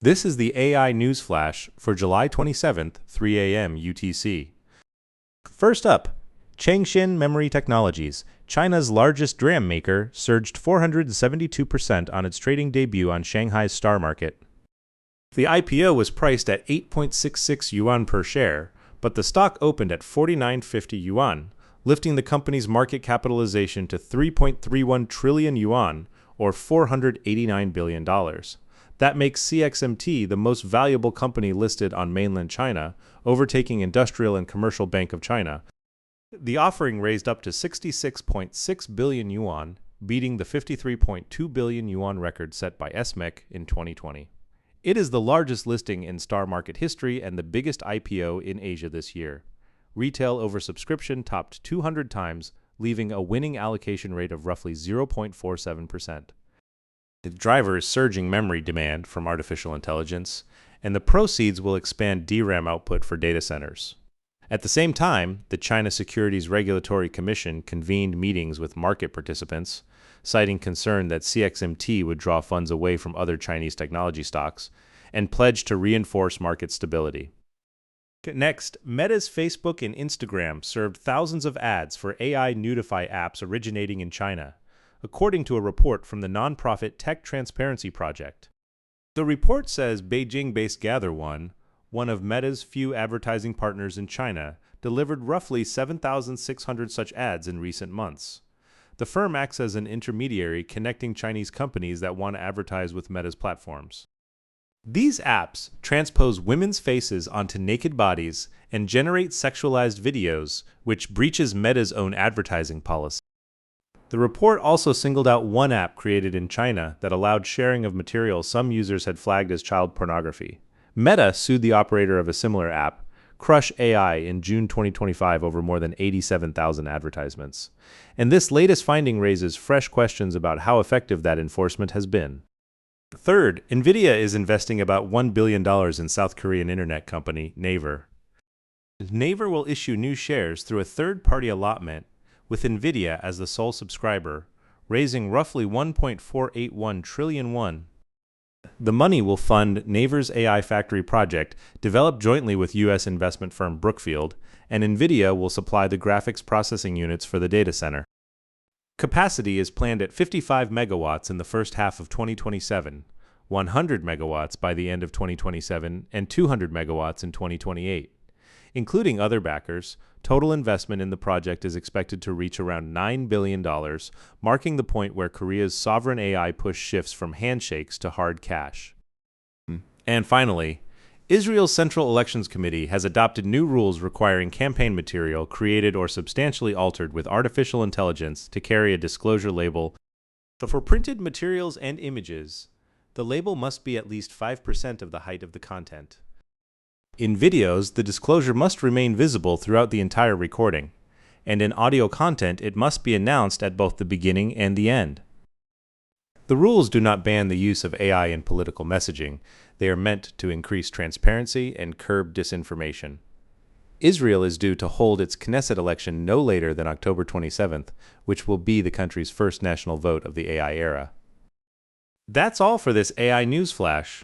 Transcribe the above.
This is the AI News Flash for July 27th, 3 a.m. UTC. First up, Changshin Memory Technologies, China's largest DRAM maker, surged 472% on its trading debut on Shanghai STAR Market. The IPO was priced at 8.66 yuan per share, but the stock opened at 49.50 yuan, lifting the company's market capitalization to 3.31 trillion yuan, or $489 billion. That makes CXMT the most valuable company listed on mainland China, overtaking Industrial and Commercial Bank of China. The offering raised up to 66.6 billion yuan, beating the 53.2 billion yuan record set by SMEC in 2020. It is the largest listing in STAR Market history and the biggest IPO in Asia this year. Retail oversubscription topped 200 times, leaving a winning allocation rate of roughly 0.47%. The driver is surging memory demand from artificial intelligence, and the proceeds will expand DRAM output for data centers. At the same time, the China Securities Regulatory Commission convened meetings with market participants, citing concern that CXMT would draw funds away from other Chinese technology stocks, and pledged to reinforce market stability. Next, Meta's Facebook and Instagram served thousands of ads for AI nudify apps originating in China, according to a report from the nonprofit Tech Transparency Project. The report says Beijing-based GatherOne, one of Meta's few advertising partners in China, delivered roughly 7,600 such ads in recent months. The firm acts as an intermediary connecting Chinese companies that want to advertise with Meta's platforms. These apps transpose women's faces onto naked bodies and generate sexualized videos, which breaches Meta's own advertising policy. The report also singled out one app created in China that allowed sharing of material some users had flagged as child pornography. Meta sued the operator of a similar app, Crush AI, in June 2025 over more than 87,000 advertisements. And this latest finding raises fresh questions about how effective that enforcement has been. Third, Nvidia is investing about $1 billion in South Korean internet company Naver. Naver will issue new shares through a third-party allotment, with Nvidia as the sole subscriber, raising roughly 1.481 trillion won. The money will fund Naver's AI factory project, developed jointly with U.S. investment firm Brookfield, and Nvidia will supply the graphics processing units for the data center. Capacity is planned at 55 megawatts in the first half of 2027, 100 megawatts by the end of 2027, and 200 megawatts in 2028. Including other backers, total investment in the project is expected to reach around $9 billion, marking the point where Korea's sovereign AI push shifts from handshakes to hard cash. And finally, Israel's Central Elections Committee has adopted new rules requiring campaign material created or substantially altered with artificial intelligence to carry a disclosure label. For printed materials and images, the label must be at least 5% of the height of the content. In videos, the disclosure must remain visible throughout the entire recording, and in audio content, it must be announced at both the beginning and the end. The rules do not ban the use of AI in political messaging. They are meant to increase transparency and curb disinformation. Israel is due to hold its Knesset election no later than October 27th, which will be the country's first national vote of the AI era. That's all for this AI News Flash.